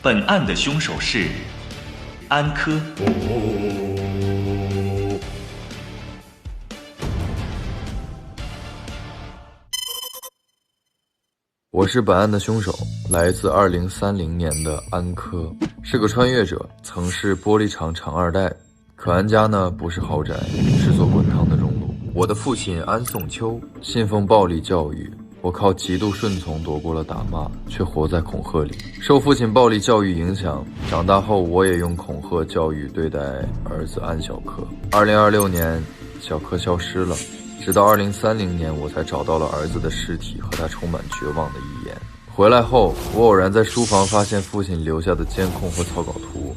本案的凶手是安科。我是本案的凶手，来自2030年的安科，是个穿越者，曾是玻璃厂厂二代。可安家呢不是豪宅，是座滚烫的熔炉。我的父亲安宋秋信奉暴力教育，我靠极度顺从躲过了打骂，却活在恐吓里。受父亲暴力教育影响，长大后我也用恐吓教育对待儿子安小科。2026年，小科消失了。直到2030年，我才找到了儿子的尸体和他充满绝望的遗言。回来后，我偶然在书房发现父亲留下的监控和草稿图，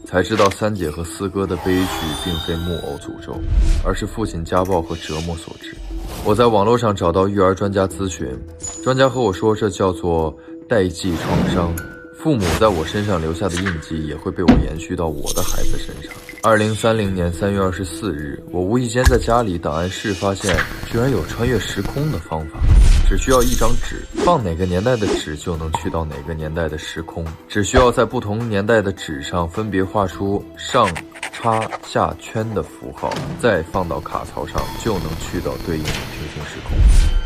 才知道三姐和四哥的悲剧并非木偶诅咒，而是父亲家暴和折磨所致。我在网络上找到育儿专家咨询，专家和我说这叫做代际创伤，父母在我身上留下的印记也会被我延续到我的孩子身上。2030年3月24日，我无意间在家里档案室发现，居然有穿越时空的方法。只需要一张纸，放哪个年代的纸就能去到哪个年代的时空。只需要在不同年代的纸上分别画出上、叉、下圈的符号，再放到卡槽上，就能去到对应的平行时空。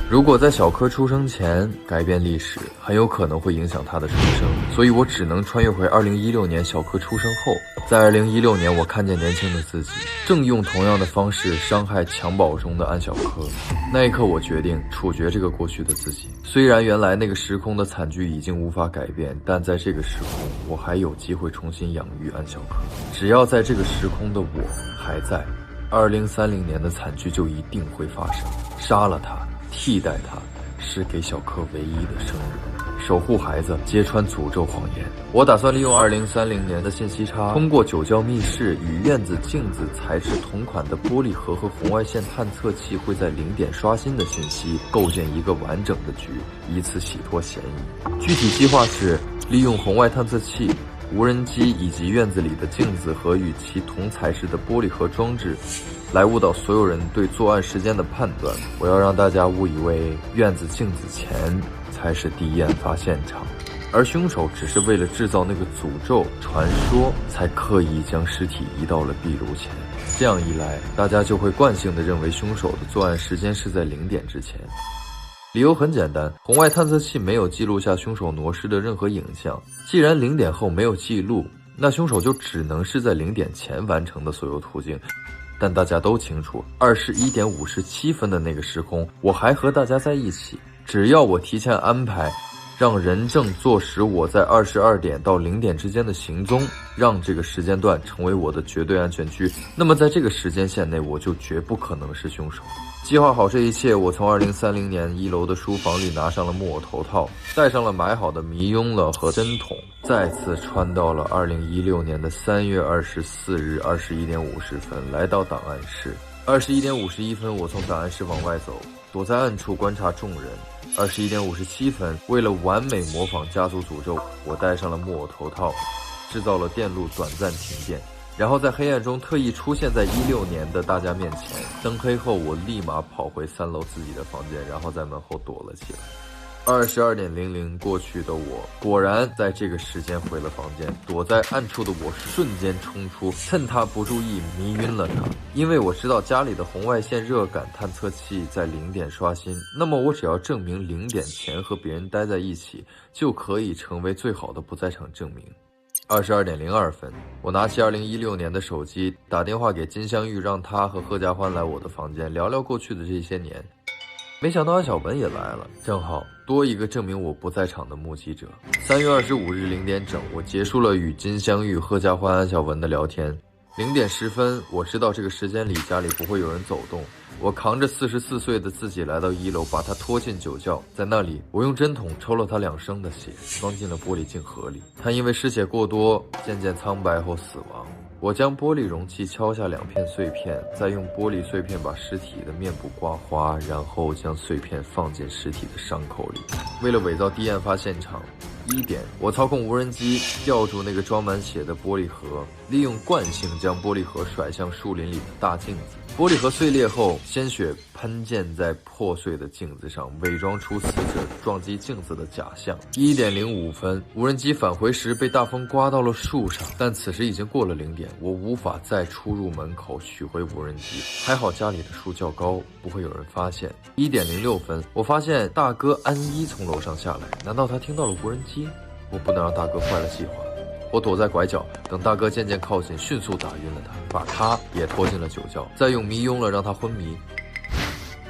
如果在小科出生前改变历史，很有可能会影响他的出生，所以我只能穿越回2016年小科出生后。在2016年，我看见年轻的自己正用同样的方式伤害襁褓中的安小科。那一刻，我决定处决这个过去的自己。虽然原来那个时空的惨剧已经无法改变，但在这个时空，我还有机会重新养育安小科。只要在这个时空的我还在，2030年的惨剧就一定会发生。杀了他，替代他，是给小科唯一的生日，守护孩子，揭穿诅咒谎言。我打算利用2030年的信息差，通过九窖密室与院子镜子材质同款的玻璃盒和红外线探测器会在零点刷新的信息，构建一个完整的局，以此洗脱嫌疑。具体计划是利用红外探测器、无人机以及院子里的镜子和与其同材质的玻璃盒装置，来误导所有人对作案时间的判断。我要让大家误以为院子镜子前才是第一案发现场，而凶手只是为了制造那个诅咒传说，才刻意将尸体移到了壁炉前。这样一来，大家就会惯性地认为凶手的作案时间是在0点之前。理由很简单，红外探测器没有记录下凶手挪尸的任何影像。既然0点后没有记录，那凶手就只能是在0点前完成的所有途径。但大家都清楚，21点57分的那个时空，我还和大家在一起。只要我提前安排，让人证坐实我在22点到0点之间的行踪，让这个时间段成为我的绝对安全区，那么在这个时间线内，我就绝不可能是凶手。计划好这一切，我从2030年1楼的书房里拿上了木偶头套，戴上了买好的迷拥了和针筒，再次穿到了2016年的3月24日21点50分，来到档案室。21点51分，我从档案室往外走，躲在暗处观察众人。21点57分，为了完美模仿家族诅咒，我戴上了木偶头套，制造了电路短暂停电，然后在黑暗中特意出现在16年的大家面前。灯黑后，我立马跑回3楼自己的房间，然后在门后躲了起来。22点00过去的我，果然在这个时间回了房间。躲在暗处的我瞬间冲出，趁他不注意迷晕了他。因为我知道家里的红外线热感探测器在0点刷新，那么我只要证明0点前和别人待在一起，就可以成为最好的不在场证明。22点02分，我拿起2016年的手机，打电话给金香玉，让他和贺家欢来我的房间聊聊过去的这些年。没想到安小文也来了，正好多一个证明我不在场的目击者。3月25日0点整，我结束了与金香玉、贺家欢、安小文的聊天。0点10分，我知道这个时间里家里不会有人走动，我扛着44岁的自己来到1楼，把他拖进酒窖。在那里，我用针筒抽了他2升的血，装进了玻璃镜盒里。他因为失血过多，渐渐苍白后死亡。我将玻璃容器敲下2片碎片，再用玻璃碎片把尸体的面部刮花，然后将碎片放进尸体的伤口里。为了伪造第一案发现场，1点，我操控无人机吊住那个装满血的玻璃盒，利用惯性将玻璃盒甩向树林里的大镜子。玻璃盒碎裂后，鲜血喷溅在破碎的镜子上，伪装出死者撞击镜子的假象。1点05分，无人机返回时被大风刮到了树上，但此时已经过了0点，我无法再出入门口取回无人机。还好家里的树较高，不会有人发现。1点06分，我发现大哥安一从楼上下来，难道他听到了无人机？我不能让大哥坏了计划。我躲在拐角，等大哥渐渐靠近，迅速打晕了他，把他也拖进了酒窖，再用迷晕了让他昏迷。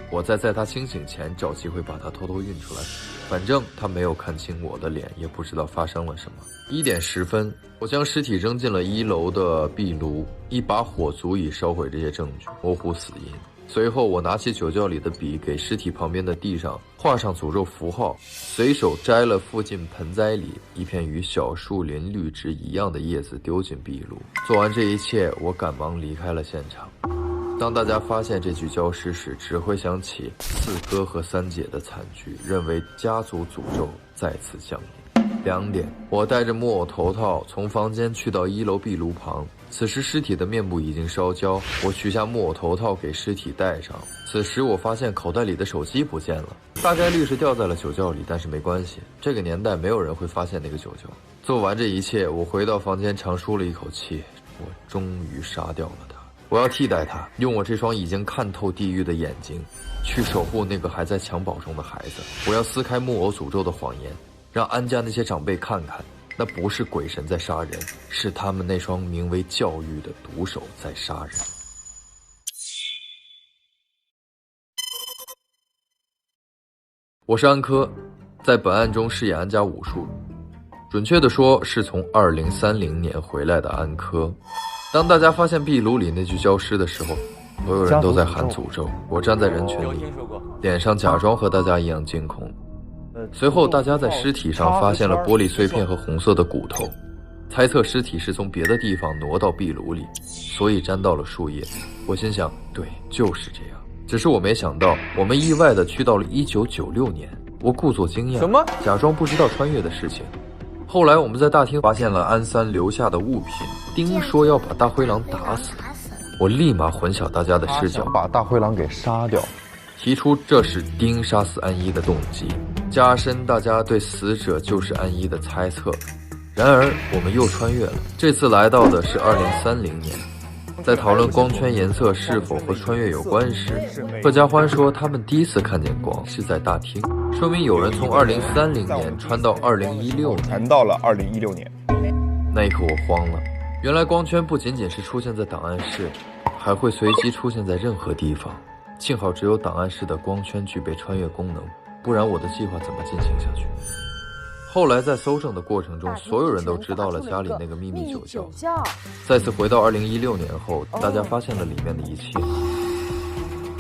我再在他清醒前找机会把他偷偷运出来，反正他没有看清我的脸，也不知道发生了什么。1点10分，我将尸体扔进了1楼的壁炉，一把火足以烧毁这些证据，模糊死因。随后我拿起酒窖里的笔，给尸体旁边的地上画上诅咒符号，随手摘了附近盆栽里一片与小树林绿植一样的叶子丢进壁炉。做完这一切，我赶忙离开了现场。当大家发现这具焦尸时，只会想起4哥和3姐的惨剧，认为家族诅咒再次降临。2点，我戴着木偶头套从房间去到1楼壁炉旁，此时尸体的面部已经烧焦，我取下木偶头套给尸体戴上。此时我发现口袋里的手机不见了，大概率是掉在了酒窖里，但是没关系，这个年代没有人会发现那个酒窖。做完这一切，我回到房间长舒了一口气，我终于杀掉了他。我要替代他，用我这双已经看透地狱的眼睛，去守护那个还在襁褓中的孩子。我要撕开木偶诅咒的谎言，让安家那些长辈看看，那不是鬼神在杀人，是他们那双名为教育的毒手在杀人。我是安科，在本案中饰演安家武术，准确的说是从2030年回来的安科。当大家发现壁炉里那具焦尸的时候，所有人都在喊诅咒。我站在人群里，脸上假装和大家一样惊恐。随后大家在尸体上发现了玻璃碎片和红色的骨头，猜测尸体是从别的地方挪到壁炉里，所以沾到了树叶。我心想，对，就是这样。只是我没想到，我们意外地去到了1996年。我故作惊讶，什么？假装不知道穿越的事情。后来我们在大厅发现了安三留下的物品，丁说要把大灰狼打死，我立马混淆大家的视角，把大灰狼给杀掉，提出这是丁杀死安一的动机，加深大家对死者就是安一的猜测。然而我们又穿越了，这次来到的是2030年。在讨论光圈颜色是否和穿越有关时，贺家欢说他们第一次看见光是在大厅，说明有人从2030年穿到2016年，传到了2016年。那一刻我慌了，原来光圈不仅仅是出现在档案室，还会随机出现在任何地方。幸好只有档案室的光圈具备穿越功能，不然我的计划怎么进行下去？后来在搜证的过程中，所有人都知道了家里那个秘密酒窖。再次回到2016年后，大家发现了里面的一切。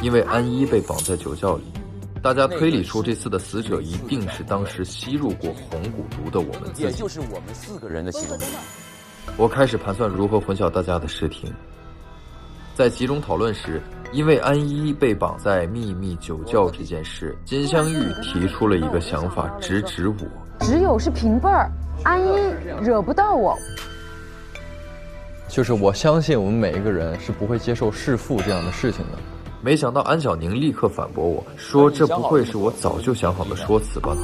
因为安一被绑在酒窖里，大家推理出这次的死者一定是当时吸入过红骨毒的我们自己，也就是我们4个人的行为。我开始盘算如何混淆大家的视听。在集中讨论时，因为安一被绑在秘密酒窖这件事，金镶玉提出了一个想法，直指我。只有是平辈儿，安一惹不到我。就是我相信我们每一个人是不会接受弑父这样的事情的。没想到安小宁立刻反驳我说，这不会是我早就想好的说辞吧？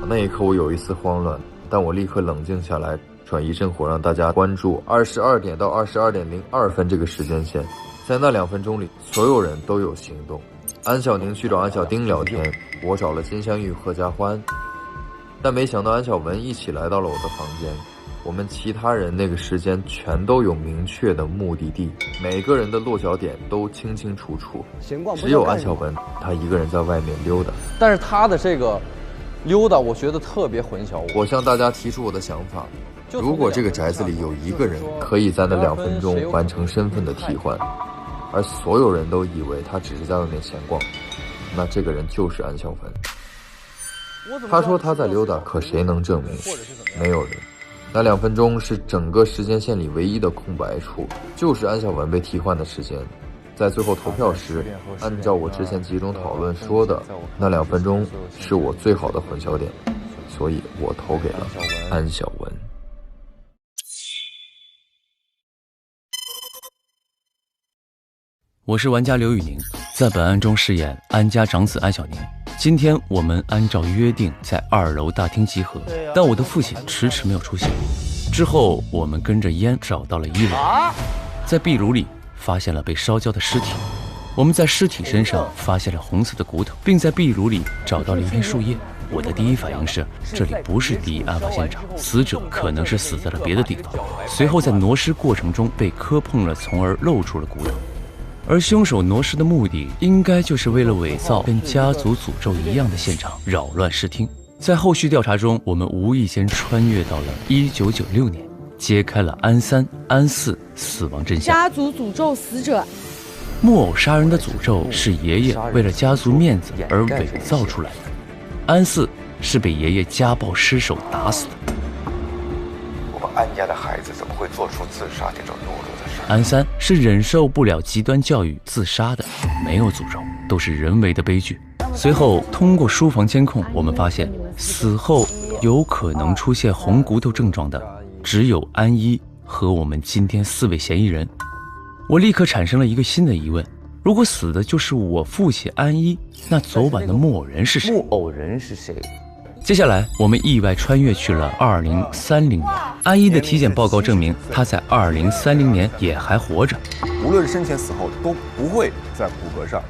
那一刻我有一丝慌乱，但我立刻冷静下来，转移阵火，让大家关注22点到22点02分这个时间线。在那2分钟里，所有人都有行动。安小宁去找安小丁聊天，我找了金镶玉、贺家欢，但没想到安小文一起来到了我的房间。我们其他人那个时间全都有明确的目的地，每个人的落脚点都清清楚楚，只有安小文他一个人在外面溜达。但是他的这个溜达，我觉得特别混淆。我向大家提出我的想法，如果这个宅子里有一个人可以在那2分钟完成身份的替换，而所有人都以为他只是在外面闲逛，那这个人就是安小文。他说他在溜达，可谁能证明？没有人。那2分钟是整个时间线里唯一的空白处，就是安小文被替换的时间。在最后投票时，按照我之前集中讨论说的，那2分钟是我最好的混淆点，所以我投给了安小文。我是玩家刘宇宁，在本案中饰演安家长子安小宁。今天我们按照约定在2楼大厅集合，但我的父亲迟迟没有出现。之后我们跟着烟找到了1楼，在壁炉里发现了被烧焦的尸体。我们在尸体身上发现了红色的骨头，并在壁炉里找到了一片树叶。我的第一反应是，这里不是第一案发现场，死者可能是死在了别的地方，随后在挪尸过程中被磕碰了，从而露出了骨头。而凶手挪尸的目的，应该就是为了伪造跟家族诅咒一样的现场，扰乱视听。在后续调查中，我们无意间穿越到了1996年，揭开了安3、安4死亡真相。家族诅咒死者。木偶杀人的诅咒是爷爷为了家族面子而伪造出来的，安4是被爷爷家暴失手打死的。我们安家的孩子怎么会做出自杀这种懦弱的事？安3是忍受不了极端教育自杀的，没有诅咒，都是人为的悲剧。随后通过书房监控，我们发现死后有可能出现红骨头症状的只有安1和我们今天4位嫌疑人。我立刻产生了一个新的疑问：如果死的就是我父亲安1，那昨晚的木偶人是谁？木偶人是谁？接下来我们意外穿越去了2030年，安1的体检报告证明他在2030年也还活着，无论生前死后都不会在骨骼上，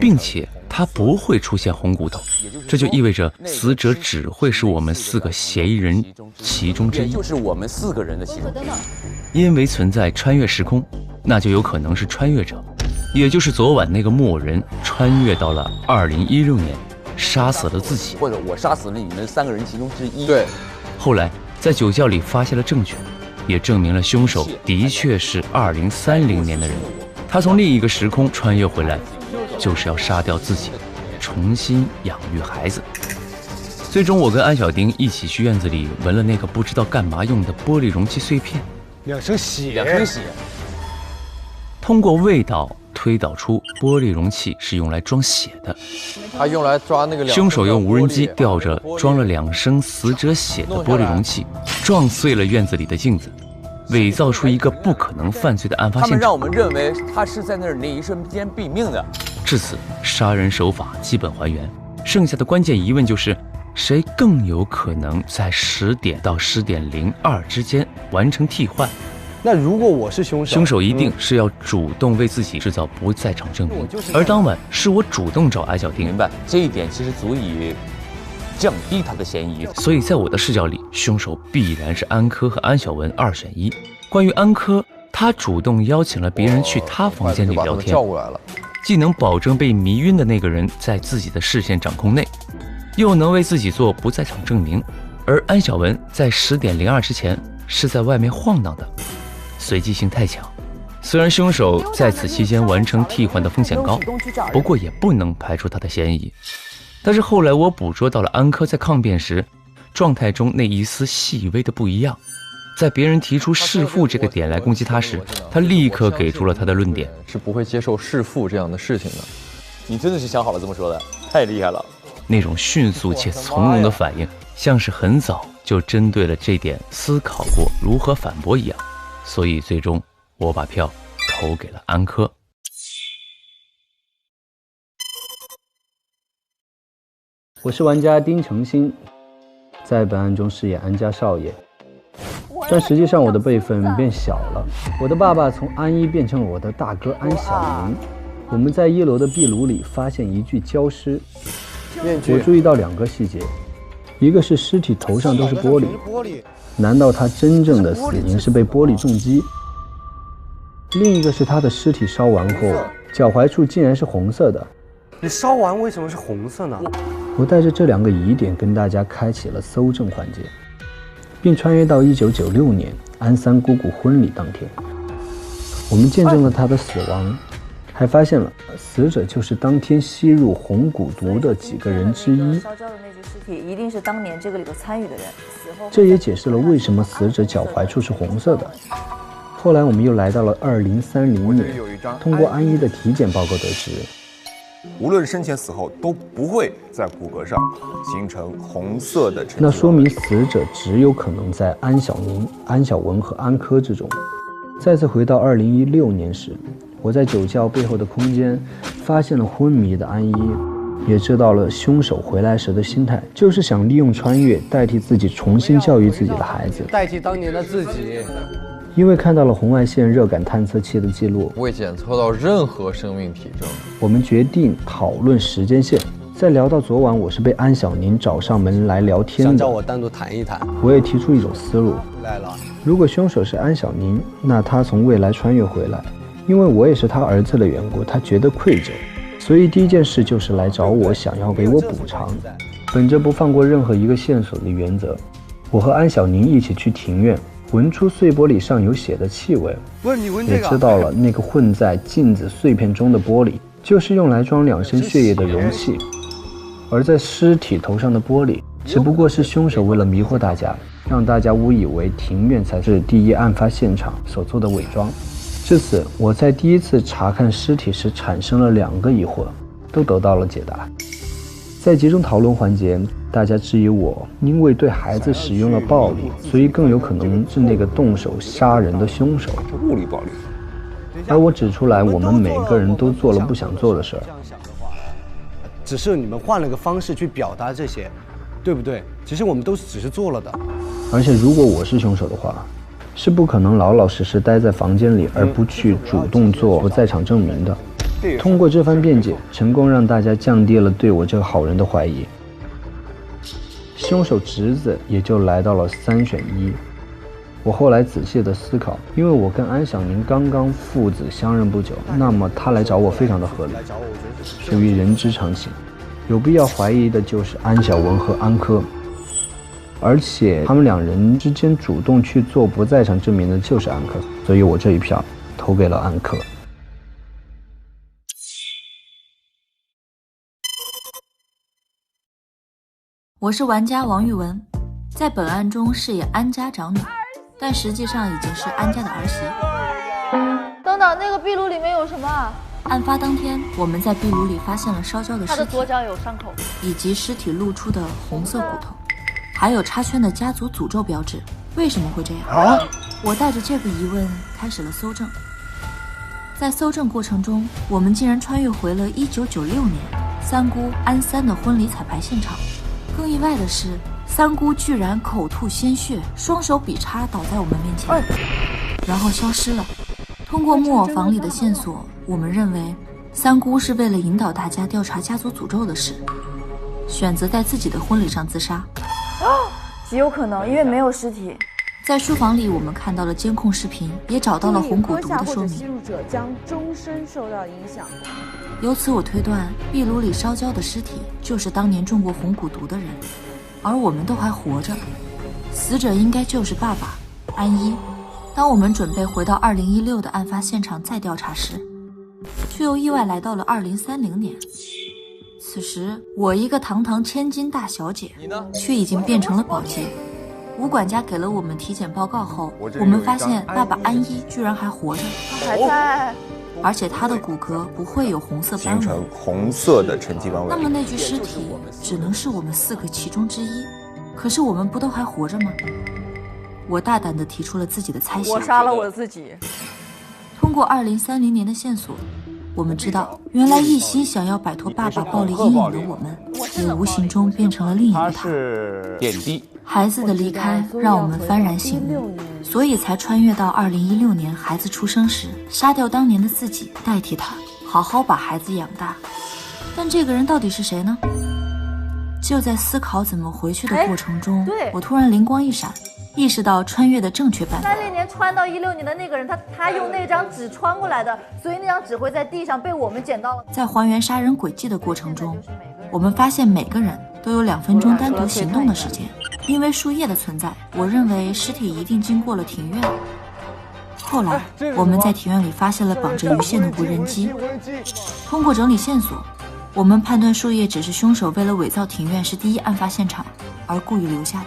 并且他不会出现红骨头，这就意味着死者只会是我们4个嫌疑人其中之一，就是我们4个人的其中之一。因为存在穿越时空，那就有可能是穿越者，也就是昨晚那个木偶人穿越到了2016年，杀死了自己，或者我杀死了你们3个人其中之一。对，后来在酒窖里发现了证据，也证明了凶手的确是2030年的人，他从另一个时空穿越回来，就是要杀掉自己，重新养育孩子。最终我跟安小丁一起去院子里闻了那个不知道干嘛用的玻璃容器碎片2升血，通过味道推导出玻璃容器是用来装血的，他用来抓那个凶手用无人机吊着装了2升死者血的玻璃容器，撞碎了院子里的镜子，伪造出一个不可能犯罪的案发现场。他们让我们认为他是在那儿那一瞬间毙命的。至此，杀人手法基本还原，剩下的关键疑问就是，谁更有可能在10点到10点02之间完成替换？那如果我是凶手，凶手一定是要主动为自己制造不在场证明，而当晚是我主动找安小丁，明白这一点其实足以降低他的嫌疑。所以在我的视角里，凶手必然是安科和安小文2选1。关于安科，他主动邀请了别人去他房间里聊天，叫过来了，既能保证被迷晕的那个人在自己的视线掌控内，又能为自己做不在场证明。而安小文在10点02之前是在外面晃荡的，随机性太强。虽然凶手在此期间完成替换的风险高，不过也不能排除他的嫌疑。但是后来我捕捉到了安科在抗辩时状态中那一丝细微的不一样，在别人提出弑父这个点来攻击他时，他立刻给出了他的论点，是不会接受弑父这样的事情的。你真的是想好了这么说的，太厉害了。那种迅速且从容的反应，像是很早就针对了这点思考过如何反驳一样。所以最终我把票投给了安科。我是玩家丁程鑫，在本案中饰演安家少爷，但实际上我的辈分变小了，我的爸爸从安1变成了我的大哥安小宁。我们在1楼的壁炉里发现一具焦尸，我注意到2个细节，一个是尸体头上都是玻璃，难道他真正的死因是被玻璃重击？另一个是他的尸体烧完后，脚踝处竟然是红色的。你烧完为什么是红色呢？我带着这2个疑点跟大家开启了搜证环节，并穿越到1996年安3姑姑婚礼当天，我们见证了她的死亡，还发现了死者就是当天吸入红蛊毒的几个人之一。体一定是当年这个里头参与的人。这也解释了为什么死者脚踝处是红色的。后来我们又来到了2030年，通过安一的体检报告得知，无论生前死后都不会在骨骼上形成红色的沉积。那说明死者只有可能在安小宁、安小文和安科之中。再次回到2016年时，我在酒窖背后的空间发现了昏迷的安一，也知道了凶手回来时的心态，就是想利用穿越代替自己重新教育自己的孩子，代替当年的自己。因为看到了红外线热感探测器的记录，未检测到任何生命体征。我们决定讨论时间线。在聊到昨晚我是被安小宁找上门来聊天的，想找我单独谈一谈。我也提出一种思路，如果凶手是安小宁，那他从未来穿越回来，因为我也是他儿子的缘故，他觉得愧疚，所以第一件事就是来找我，想要给我补偿。本着不放过任何一个线索的原则，我和安小宁一起去庭院，闻出碎玻璃上有血的气味，也知道了那个混在镜子碎片中的玻璃就是用来装2升血液的容器，而在尸体头上的玻璃只不过是凶手为了迷惑大家，让大家误以为庭院才是第一案发现场所做的伪装。至此，我在第一次查看尸体时产生了2个疑惑，都得到了解答。在集中讨论环节，大家质疑我因为对孩子使用了暴力，所以更有可能是那个动手杀人的凶手。物理暴力。而我指出来，我们每个人都做了不想做的事儿，只是你们换了个方式去表达这些，对不对？其实我们都只是做了的。而且如果我是凶手的话，是不可能老老实实待在房间里，而不去主动做不在场证明的。通过这番辩解，成功让大家降低了对我这个好人的怀疑。凶手侄子也就来到了3选1。我后来仔细的思考，因为我跟安小宁刚刚父子相认不久，那么他来找我非常的合理，属于人之常情。有必要怀疑的就是安小文和安科，而且他们2人之间主动去做不在场证明的就是安科，所以我这一票投给了安科。我是玩家王玉文，在本案中饰演安家长女，但实际上已经是安家的儿媳。等等，那个壁炉里面有什么？案发当天，我们在壁炉里发现了烧焦的尸体，他的左脚有伤口，以及尸体露出的红色骨头，还有插圈的家族诅咒标志。为什么会这样？我带着这个疑问开始了搜证。在搜证过程中，我们竟然穿越回了1996年三姑安三的婚礼彩排现场。更意外的是，三姑居然口吐鲜血，双手比叉倒在我们面前，然后消失了。通过木偶房里的线索，我们认为三姑是为了引导大家调查家族诅咒的事，选择在自己的婚礼上自杀。极有可能，因为没有尸体。在书房里，我们看到了监控视频，也找到了红骨毒的说明。吸入者将终身受到影响。由此我推断，壁炉里烧焦的尸体就是当年中过红骨毒的人，而我们都还活着，死者应该就是爸爸安一。当我们准备回到2016的案发现场再调查时，却又意外来到了2030年。此时，我一个堂堂千金大小姐，却已经变成了保洁。吴管家给了我们体检报告后，我们发现爸爸安一居然还活着，他还在，而且他的骨骼不会有红色斑纹，形成红色的沉积斑纹。那么那具尸体只能是我们4个其中之一。可是我们不都还活着吗？我大胆地提出了自己的猜想。我杀了我自己。通过2030年的线索，我们知道，原来一心想要摆脱爸爸暴力阴影的我们，也无形中变成了另一个他。点滴。孩子的离开让我们幡然醒悟，所以才穿越到2016年孩子出生时，杀掉当年的自己，代替他，好好把孩子养大。但这个人到底是谁呢？就在思考怎么回去的过程中，我突然灵光一闪，意识到穿越的正确办法。30年穿到16年的那个人，他用那张纸穿过来的，所以那张纸会在地上被我们捡到了。在还原杀人轨迹的过程中，我们发现每个人都有2分钟单独行动的时间。因为树叶的存在，我认为尸体一定经过了庭院。后来我们在庭院里发现了绑着鱼线的无人机，通过整理线索，我们判断树叶只是凶手为了伪造庭院是第一案发现场而故意留下的。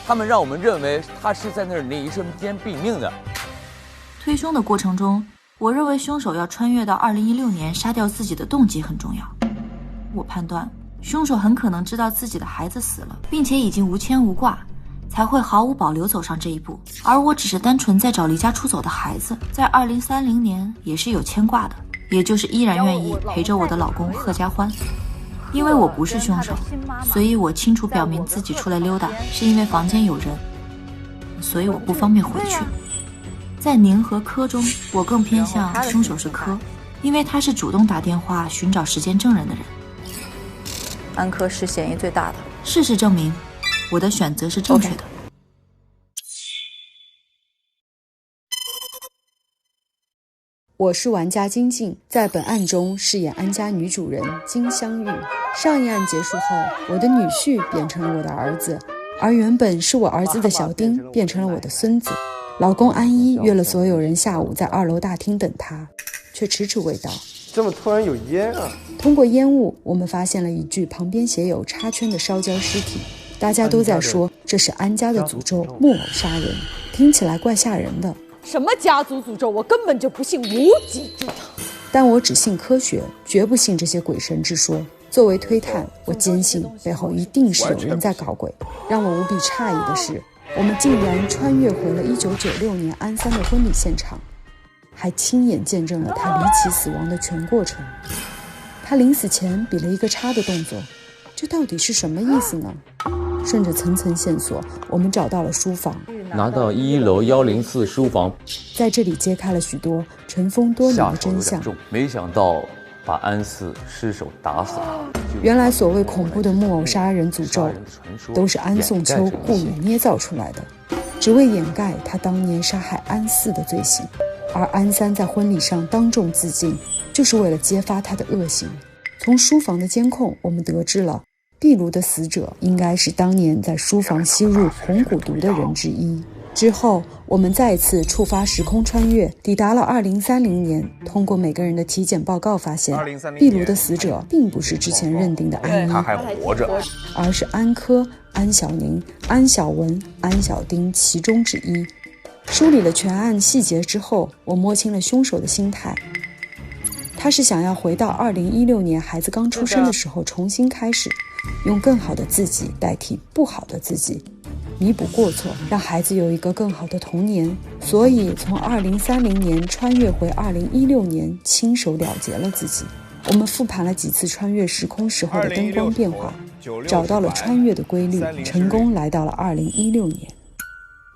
他们让我们认为他是在那儿那一瞬间毙命的。推凶的过程中，我认为凶手要穿越到2016年杀掉自己的动机很重要。我判断凶手很可能知道自己的孩子死了，并且已经无牵无挂，才会毫无保留走上这一步。而我只是单纯在找离家出走的孩子，在2030年也是有牵挂的，也就是依然愿意陪着我的老公贺家欢。因为我不是凶手，所以我清楚表明自己出来溜达是因为房间有人，所以我不方便回去。在宁和柯中，我更偏向凶手是柯，因为他是主动打电话寻找时间证人的人。安柯是嫌疑最大的。事实证明，我的选择是正确的。我是玩家金靖，在本案中饰演安家女主人金香玉。上一案结束后，我的女婿变成了我的儿子，而原本是我儿子的小丁变成了我的孙子。老公安一约了所有人下午在2楼大厅等他，却迟迟未到。这么突然有烟啊！通过烟雾，我们发现了一具旁边写有插圈的烧焦尸体。大家都在说这是安家的诅咒木偶杀人，听起来怪吓人的。什么家族诅咒，我根本就不信无稽之谈。但我只信科学，绝不信这些鬼神之说。作为推探，我坚信背后一定是有人在搞鬼。让我无比诧异的是，我们竟然穿越回了1996年安三的婚礼现场，还亲眼见证了他离奇死亡的全过程。他临死前比了一个叉的动作，这到底是什么意思呢？顺着层层线索，我们找到了书房，拿到1楼104书房，在这里揭开了许多尘封多年的真相。没想到把安四失手打死了。原来所谓恐怖的木偶杀人诅咒，都是安宋秋故意捏造出来的，只为掩盖他当年杀害安四的罪行。而安三在婚礼上当众自尽，就是为了揭发他的恶行。从书房的监控，我们得知了壁炉的死者应该是当年在书房吸入红蛊毒的人之一。之后我们再次触发时空穿越，抵达了2030年。通过每个人的体检报告发现，壁炉的死者并不是之前认定的安一，他还活着，而是安柯、安小宁、安小文、安小丁其中之一。梳理了全案细节之后，我摸清了凶手的心态。他是想要回到2016年孩子刚出生的时候重新开始，用更好的自己代替不好的自己，弥补过错，让孩子有一个更好的童年。所以从2030年穿越回2016年，亲手了结了自己。我们复盘了几次穿越时空时候的灯光变化，找到了穿越的规律，成功来到了2016年。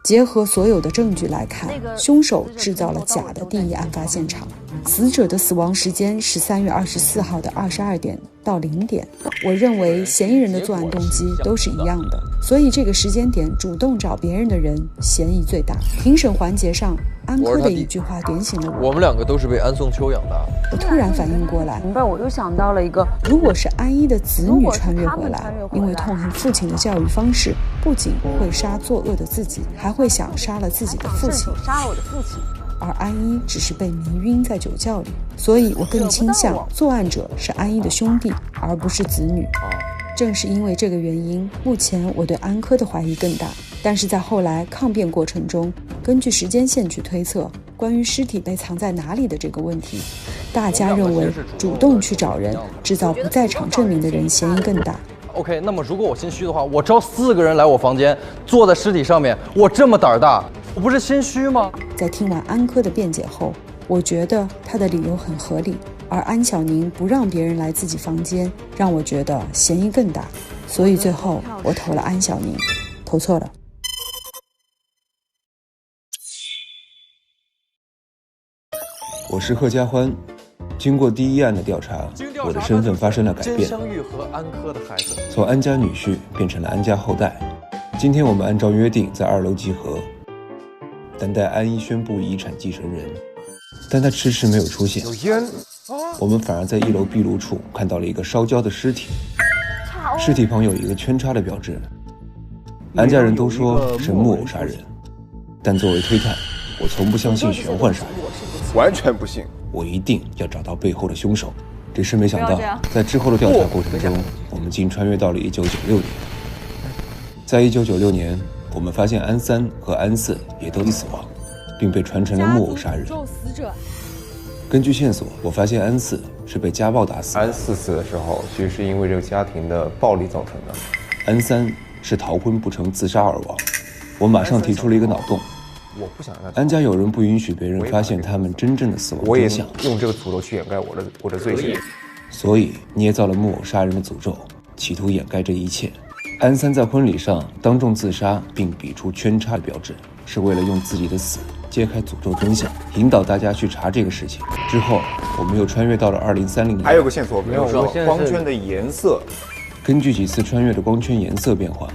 结合所有的证据来看，凶手制造了假的第一案发现场，死者的死亡时间是3月24号的22点到0点。我认为嫌疑人的作案动机都是一样的，所以这个时间点主动找别人的人嫌疑最大。庭审环节上，安柯的一句话点醒了我。我们两个都是被安宋秋养大。我突然反应过来，我就想到了一个，如果是安一的子女穿越回来，因为痛恨父亲的教育方式，不仅会杀作恶的自己，还会想杀了自己的父亲，杀了我的父亲。而安一只是被迷晕在酒窖里，所以我更倾向作案者是安一的兄弟，而不是子女。正是因为这个原因，目前我对安柯的怀疑更大。但是在后来抗辩过程中，根据时间线去推测关于尸体被藏在哪里的这个问题，大家认为主动去找人制造不在场证明的人嫌疑更大。OK， 那么如果我心虚的话，我招4个人来我房间，坐在尸体上面，我这么胆儿大，我不是心虚吗？在听完安柯的辩解后，我觉得他的理由很合理，而安小宁不让别人来自己房间，让我觉得嫌疑更大，所以最后我投了安小宁，投错了。我是贺家欢。经过第一案的调查，我的身份发生了改变，香玉和安柯的孩子从安家女婿变成了安家后代。今天我们按照约定在2楼集合，等待安一宣布遗产继承人，但他迟迟没有出现。有烟，我们反而在1楼壁炉处看到了一个烧焦的尸体，尸体旁有一个圈叉的标志。安家人都说是木偶杀人，但作为推探，我从不相信玄幻杀人，完全不信。我一定要找到背后的凶手，只是没想到，在之后的调查过程中，我们竟穿越到了1996年。在1996年，我们发现安3和安4也都死亡，并被传成了木偶杀人。根据线索，我发现安4是被家暴打死，安4死的时候，其实是因为这个家庭的暴力造成的。安3是逃婚不成自杀而亡。我马上提出了一个脑洞。我不想让安家有人不允许别人发现他们真正的死亡真相，我也用这个诅咒去掩盖我的罪行，所以捏造了木偶杀人的诅咒，企图掩盖这一切。安3在婚礼上当众自杀，并比出圈叉的标志，是为了用自己的死揭开诅咒真相，引导大家去查这个事情。之后，我们又穿越到了2030年。还有个线索，比如说光圈的颜色。根据几次穿越的光圈颜色变化，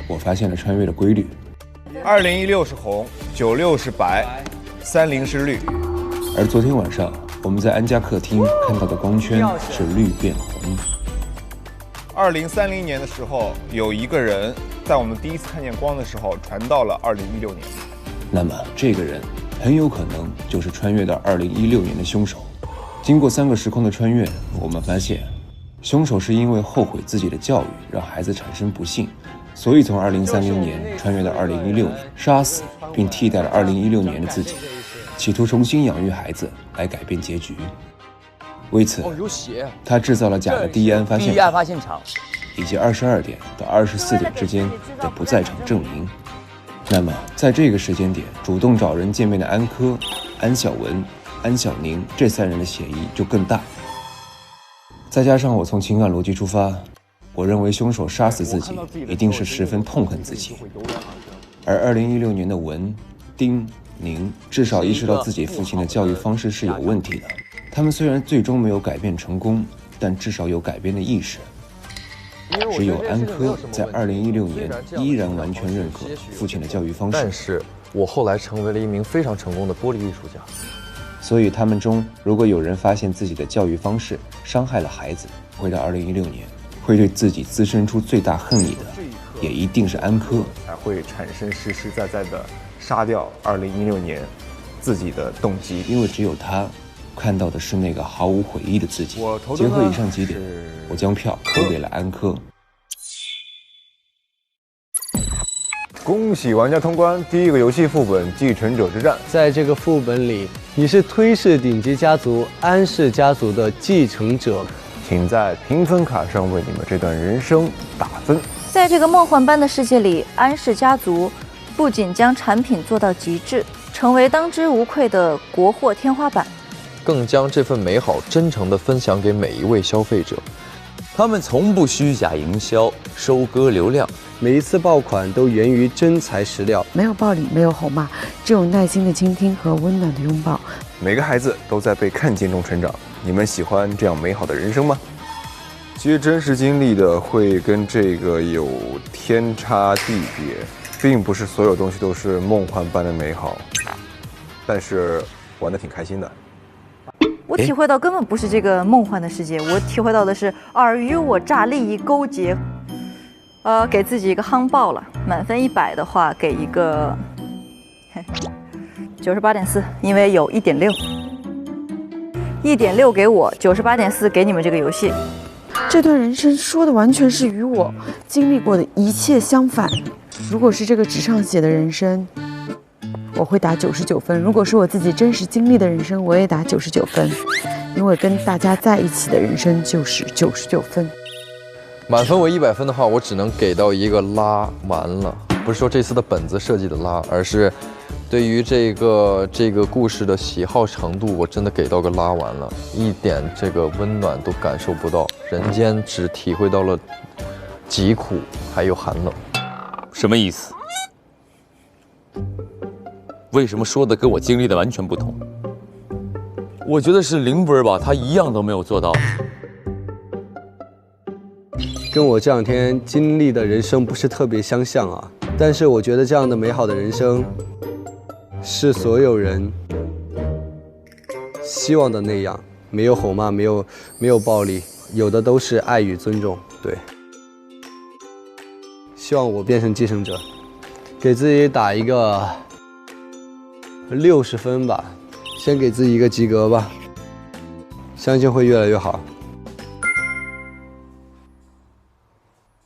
我发现了穿越的规律。2016是红，96是白，30是绿。而昨天晚上我们在安家客厅看到的光圈是绿变红。2030年的时候，有一个人在我们第一次看见光的时候传到了2016年。那么这个人很有可能就是穿越到2016年的凶手。经过3个时空的穿越，我们发现凶手是因为后悔自己的教育让孩子产生不幸，所以从2030年穿越到2016年，杀死并替代了2016年的自己，企图重新养育孩子来改变结局。为此，他制造了假的第一案发现场，以及22点到24点之间的不在场证明。那么，在这个时间点，主动找人见面的安科、安小文、安小宁这3人的嫌疑就更大。再加上我从情感逻辑出发，我认为凶手杀死自己一定是十分痛恨自己。而2016年的文、丁、宁至少意识到自己父亲的教育方式是有问题的。他们虽然最终没有改变成功，但至少有改变的意识。只有安科在2016年依然完全认可父亲的教育方式。但是我后来成为了一名非常成功的玻璃艺术家。所以他们中如果有人发现自己的教育方式伤害了孩子，回到2016年会对自己滋生出最大恨意的，也一定是安科，才会产生实实在在的杀掉2016年自己的动机。因为只有他看到的是那个毫无悔意的自己。结合以上几点，我将票投给了安科。恭喜玩家通关第一个游戏副本《继承者之战》。在这个副本里，你是推氏顶级家族安氏家族的继承者，请在评分卡上为你们这段人生打分。在这个梦幻般的世界里，安氏家族不仅将产品做到极致，成为当之无愧的国货天花板，更将这份美好真诚地分享给每一位消费者。他们从不虚假营销，收割流量，每一次爆款都源于真材实料，没有暴力，没有吼骂，只有耐心的倾听和温暖的拥抱。每个孩子都在被看见中成长，你们喜欢这样美好的人生吗？其实真实经历的会跟这个有天差地别，并不是所有东西都是梦幻般的美好，但是玩得挺开心的。我体会到根本不是这个梦幻的世界，我体会到的是尔虞我诈、利益勾结。给自己一个夯爆了，满分100的话，给一个98.4，因为有1.6给我，98.4给你们这个游戏。这段人生说的完全是与我经历过的一切相反。如果是这个纸上写的人生，我会打99分；如果是我自己真实经历的人生，我也打99分。因为跟大家在一起的人生就是99分。满分为100分的话，我只能给到一个拉完了。不是说这次的本子设计的拉，而是对于这个故事的喜好程度，我真的给到个拉完了，一点这个温暖都感受不到，人间只体会到了疾苦还有寒冷。什么意思？为什么说的跟我经历的完全不同？我觉得是0分吧，他一样都没有做到。跟我这两天经历的人生不是特别相像啊，但是我觉得这样的美好的人生，是所有人希望的那样，没有吼骂，没有暴力，有的都是爱与尊重。对，希望我变成继承者，给自己打一个60分吧，先给自己一个及格吧。相信会越来越好。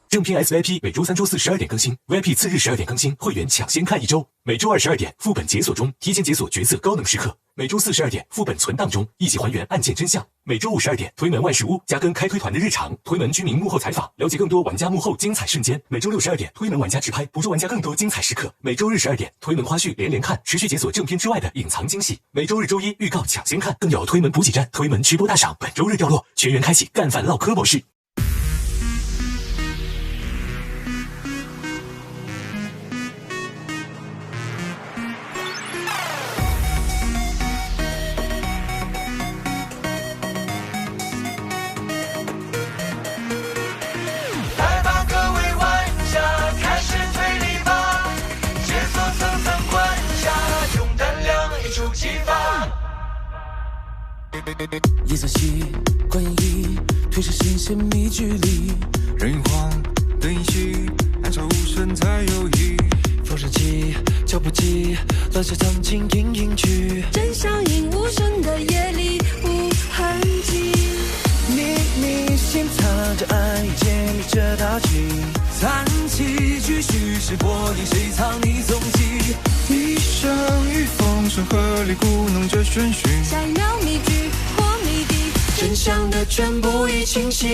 正片 SVIP 每周3、周4 12点更新 ，VIP 次日12点更新，会员抢先看1周。每周2 12点副本解锁中，提前解锁角色高能时刻。每周4 12点副本存档中，一起还原案件真相。每周5 12点推门万事屋，加更开推团的日常，推门居民幕后采访，了解更多玩家幕后精彩瞬间。每周6 12点推门玩家直拍，捕捉玩家更多精彩时刻。每周日12点推门花絮连连看，持续解锁正片之外的隐藏惊喜。每周日周一预告抢先看，更有推门补给站、推门直播大赏本周日掉落，全员开启干饭唠嗑模式。夜色系，观影仪，推是新鲜密距离，人影晃，灯影熄，暗潮无声才有意。风声起，脚步急，乱世藏进隐隐去，真相隐无声的夜里无痕迹。秘密心藏着爱意，建立着大气，残气继续是玻璃，谁藏你踪迹？一生与风声合力鼓弄着宣讯，下一秒谜句或谜底，真相的全部已清晰。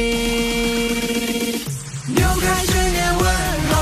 扭开10年问号。